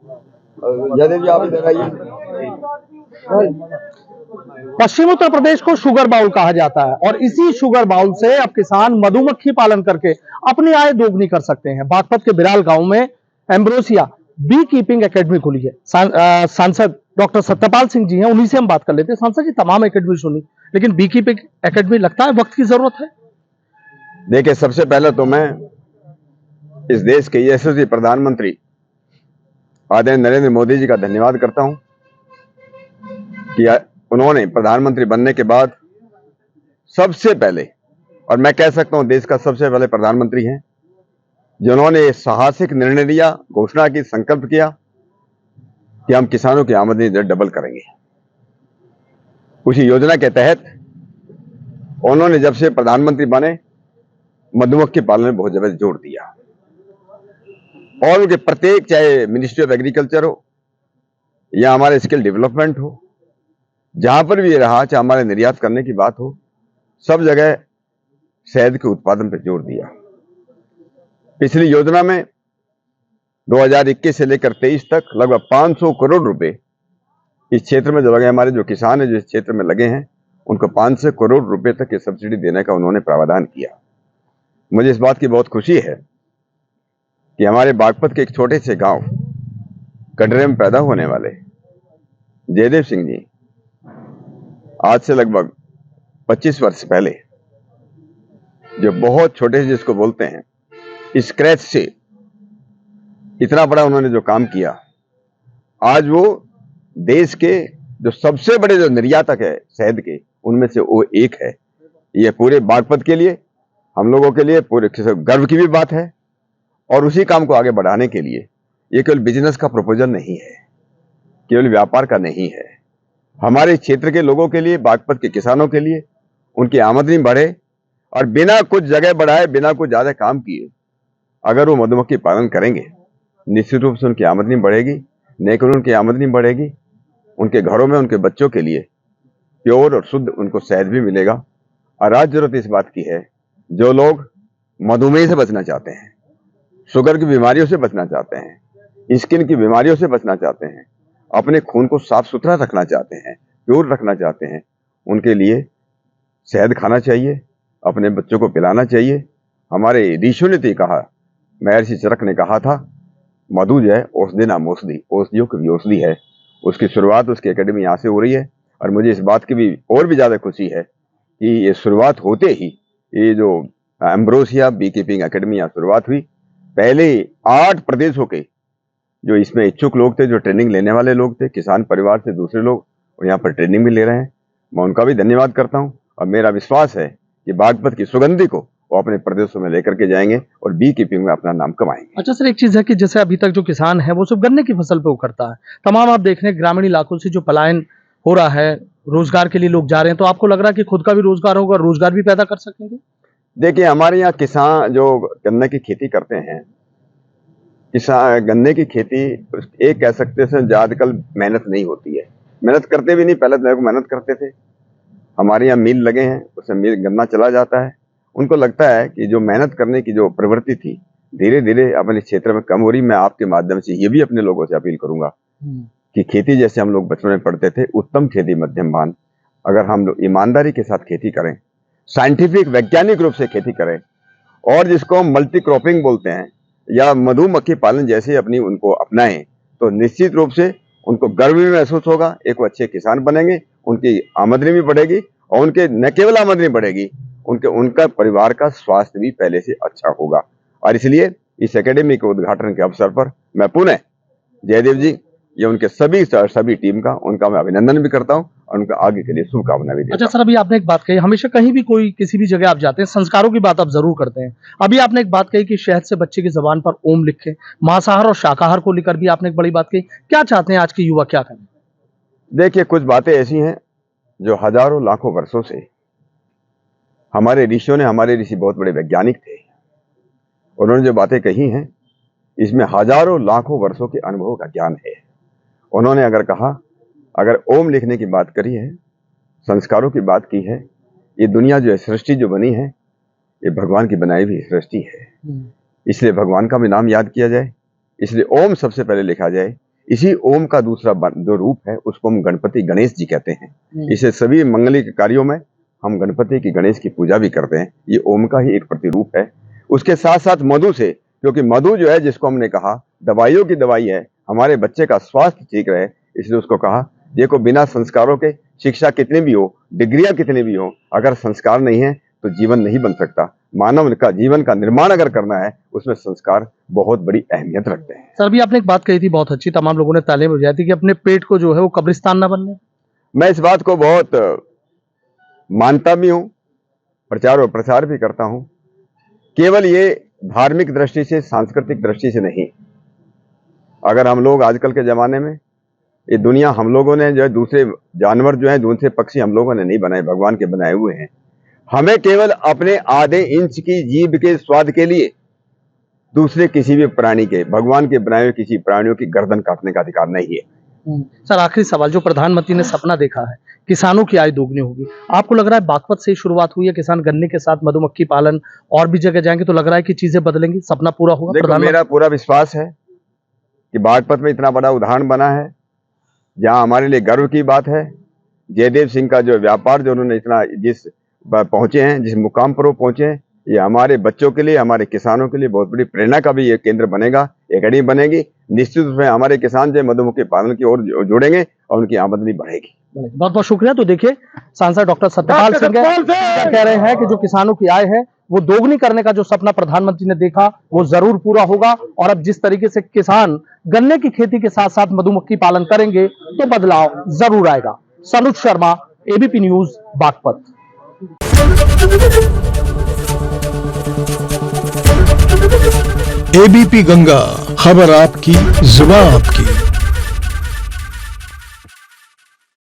जयदेव जी आप इधर आइए। पश्चिम उत्तर प्रदेश को शुगर बाउल कहा जाता है और इसी शुगर बाउल से अब किसान मधुमक्खी पालन करके अपनी आय दोगुनी कर सकते हैं। बागपत के बिराल गांव में एम्ब्रोसिया बी कीपिंग एकेडमी खुली है। सांसद डॉक्टर सत्यपाल सिंह जी हैं, उन्हीं से हम बात कर लेते हैं। सांसद जी, तमाम एकेडमी सुनी, लेकिन बी कीपिंग एकेडमी लगता है वक्त की जरूरत है। देखिए, सबसे पहले तो मैं इस देश के यशस्वी प्रधानमंत्री आदरणीय नरेंद्र मोदी जी का धन्यवाद करता हूं कि उन्होंने प्रधानमंत्री बनने के बाद सबसे पहले, और मैं कह सकता हूं देश का सबसे पहले प्रधानमंत्री हैं जिन्होंने साहसिक निर्णय लिया, घोषणा की, संकल्प किया कि हम किसानों की आमदनी डबल करेंगे। उसी योजना के तहत उन्होंने जब से प्रधानमंत्री बने मधुमक्खी पालन में बहुत जबरदस्त जोर दिया और उनके प्रत्येक, चाहे मिनिस्ट्री ऑफ एग्रीकल्चर हो या हमारे स्किल डेवलपमेंट हो, जहां पर भी ये रहा, चाहे हमारे निर्यात करने की बात हो, सब जगह शहद के उत्पादन पर जोर दिया। पिछली योजना में 2021 से लेकर 23 तक लगभग 500 करोड़ रुपए इस क्षेत्र में जो लगे, हमारे जो किसान है जो इस क्षेत्र में लगे हैं, उनको 500 करोड़ रुपए तक की सब्सिडी देने का उन्होंने प्रावधान किया। मुझे इस बात की बहुत खुशी है कि हमारे बागपत के एक छोटे से गांव कटरे में पैदा होने वाले जयदेव सिंह जी आज से लगभग 25 वर्ष पहले, जो बहुत छोटे से जिसको बोलते हैं, स्क्रैच से इतना बड़ा उन्होंने जो काम किया, आज वो देश के जो सबसे बड़े जो निर्यातक है शहद के, उनमें से वो एक है। ये पूरे बागपत के लिए, हम लोगों के लिए पूरे गर्व की भी बात है। और उसी काम को आगे बढ़ाने के लिए ये केवल बिजनेस का प्रपोजल नहीं है, केवल व्यापार का नहीं है, हमारे क्षेत्र के लोगों के लिए, बागपत के किसानों के लिए उनकी आमदनी बढ़े और बिना कुछ जगह बढ़ाए, बिना कुछ ज्यादा काम किए अगर वो मधुमक्खी पालन करेंगे, निश्चित रूप से उनकी आमदनी बढ़ेगी, न केवल उनकी आमदनी बढ़ेगी, उनके घरों में उनके बच्चों के लिए प्योर और शुद्ध उनको शहद भी मिलेगा। और आज जरूरत इस बात की है, जो लोग मधुमेह से बचना चाहते हैं, शुगर की बीमारियों से बचना चाहते हैं, स्किन की बीमारियों से बचना चाहते हैं, अपने खून को साफ सुथरा रखना चाहते हैं, प्योर रखना चाहते हैं, उनके लिए शहद खाना चाहिए, अपने बच्चों को पिलाना चाहिए। हमारे ऋषियों ने तो कहा, महर्षि चरक ने कहा था, मधु जो है औषधि नाम औषधि, औषधियों की भी औषधि है। उसकी शुरुआत उसकी एकेडमी यहाँ से हो रही है और मुझे इस बात की भी और भी ज्यादा खुशी है कि ये शुरुआत होते ही ये जो एम्ब्रोसिया बी कीपिंग एकेडमी यहाँ शुरुआत हुई, पहले 8 प्रदेशों के जो इसमें इच्छुक लोग थे, जो ट्रेनिंग लेने वाले लोग थे, किसान परिवार से दूसरे लोग, और यहाँ पर ट्रेनिंग भी ले रहे हैं। मैं उनका भी धन्यवाद करता हूँ और मेरा विश्वास है कि बागपत की सुगंधी को वो अपने प्रदेशों में लेकर के जाएंगे और बी कीपिंग में अपना नाम कमाएंगे। अच्छा सर, एक चीज है कि जैसे अभी तक जो किसान है वो सिर्फ गन्ने की फसल पे वो करता है, तमाम आप देख रहे हैं ग्रामीण इलाकों से जो पलायन हो रहा है, रोजगार के लिए लोग जा रहे हैं, तो आपको लग रहा है कि खुद का भी रोजगार होगा, रोजगार भी पैदा कर सकेंगे? देखिए, हमारे यहाँ किसान जो गन्ने की खेती करते हैं, किसान गन्ने की खेती एक कह सकते हैं आजकल मेहनत नहीं होती है, मेहनत करते भी नहीं, पहले तो मेहनत करते थे। हमारे यहाँ मिल लगे हैं, उसमें मिल गन्ना चला जाता है। उनको लगता है कि जो मेहनत करने की जो प्रवृत्ति थी धीरे धीरे अपने क्षेत्र में कम हो रही। मैं आपके माध्यम से ये भी अपने लोगों से अपील करूंगा कि खेती जैसे हम लोग बचपन में पढ़ते थे, उत्तम खेती मध्यम बान, अगर हम लोग ईमानदारी के साथ खेती करें, साइंटिफिक वैज्ञानिक रूप से खेती करें और जिसको हम मल्टी क्रॉपिंग बोलते हैं या मधुमक्खी पालन जैसे अपनी उनको अपनाएं, तो निश्चित रूप से उनको गर्व भी महसूस होगा, एक वो अच्छे किसान बनेंगे, उनकी आमदनी भी बढ़ेगी और उनके न केवल आमदनी बढ़ेगी, उनका परिवार का स्वास्थ्य भी पहले से अच्छा होगा। और इसलिए इस एकेडमी के उद्घाटन के अवसर पर मैं पुनः जयदेव जी या उनके सभी टीम का उनका मैं अभिनंदन भी करता हूं और उनका आगे के लिए शुभकामना भी देता हूं। अच्छा सर, अभी आपने एक बात कही, हमेशा कहीं भी कोई किसी भी जगह आप जाते हैं, संस्कारों की बात आप जरूर करते हैं। अभी आपने एक बात कही कि शहद से बच्चे की जबान पर ओम लिखे, मांसाहार और शाकाहार को लेकर भी आपने एक बड़ी बात कही। क्या चाहते हैं आज के युवा, क्या करें? देखिए, कुछ बातें ऐसी हैं जो हजारों लाखों वर्षों से हमारे ऋषियों ने, हमारे ऋषि बहुत बड़े वैज्ञानिक थे, उन्होंने जो बातें कही हैं इसमें हजारों लाखों वर्षों के अनुभव का ज्ञान है। उन्होंने अगर कहा, अगर ओम लिखने की बात करी है, संस्कारों की बात की है, ये दुनिया जो है, सृष्टि जो बनी है, ये भगवान की बनाई हुई सृष्टि है, इसलिए भगवान का भी नाम याद किया जाए, इसलिए ओम सबसे पहले लिखा जाए। इसी ओम का दूसरा जो रूप है उसको हम गणपति गणेश जी कहते हैं। इसे सभी मंगलिक कार्यों में हम गणपति की गणेश की पूजा भी करते हैं। ये ओम का ही एक प्रतिरूप है। उसके साथ साथ मधु से, क्योंकि मधु जो है जिसको हमने कहा दवाइयों की दवाई है, हमारे बच्चे का स्वास्थ्य ठीक रहे, इसलिए उसको कहा देखो बिना संस्कारों के शिक्षा कितनी भी हो, डिग्रियां कितनी भी हो, अगर संस्कार नहीं है तो जीवन नहीं बन सकता। मानव का जीवन का निर्माण अगर करना है उसमें संस्कार बहुत बड़ी अहमियत रखते हैं। सर भी आपने एक बात कही थी बहुत अच्छी, तमाम लोगों ने तालियां बजाई थी कि अपने पेट को जो है वो कब्रिस्तान ना बनने। मैं इस बात को बहुत मानता भी हूं, प्रचार और प्रसार भी करता हूं। केवल ये धार्मिक दृष्टि से, सांस्कृतिक दृष्टि से नहीं। अगर हम लोग आजकल के जमाने में, ये दुनिया हम लोगों ने जो है, दूसरे जानवर जो है, दूसरे पक्षी हम लोगों ने नहीं बनाए, भगवान के बनाए हुए हैं। हमें केवल अपने आधे इंच की जीभ के स्वाद के लिए दूसरे किसी भी प्राणी के, भगवान के बनाए हुए किसी प्राणियों की गर्दन काटने का अधिकार नहीं है। सर आखिरी सवाल, जो प्रधानमंत्री ने सपना देखा है किसानों की आय दोगुनी होगी, आपको लग रहा है बागपत से ही शुरुआत हुई है, किसान गन्ने के साथ मधुमक्खी पालन और भी जगह जाएंगे तो लग रहा है कि चीजें बदलेंगी, सपना पूरा होगा? देखो मेरा पूरा विश्वास है कि बागपत में इतना बड़ा उदाहरण बना है जहां हमारे लिए गर्व की बात है। जयदेव सिंह का जो व्यापार, जो उन्होंने इतना जिस पहुंचे हैं, जिस मुकाम पर वो पहुंचे हैं, ये हमारे बच्चों के लिए, हमारे किसानों के लिए बहुत बड़ी प्रेरणा का भी ये केंद्र बनेगा, एकेडमी बनेगी। निश्चित रूप में हमारे किसान जो मधुमक्खी पालन की ओर जुड़ेंगे और उनकी आमदनी बढ़ेगी। बहुत बहुत शुक्रिया। तो देखिए सांसद डॉक्टर सत्यपाल सिंह क्या कह रहे हैं कि जो किसानों की आय है वो दोगुनी करने का जो सपना प्रधानमंत्री ने देखा वो जरूर पूरा होगा, और अब जिस तरीके से किसान गन्ने की खेती के साथ साथ मधुमक्खी पालन करेंगे तो बदलाव जरूर आएगा। Sanuj Sharma, ABP news, Baghpat. ABP Ganga, खबर आपकी, जुबान आपकी।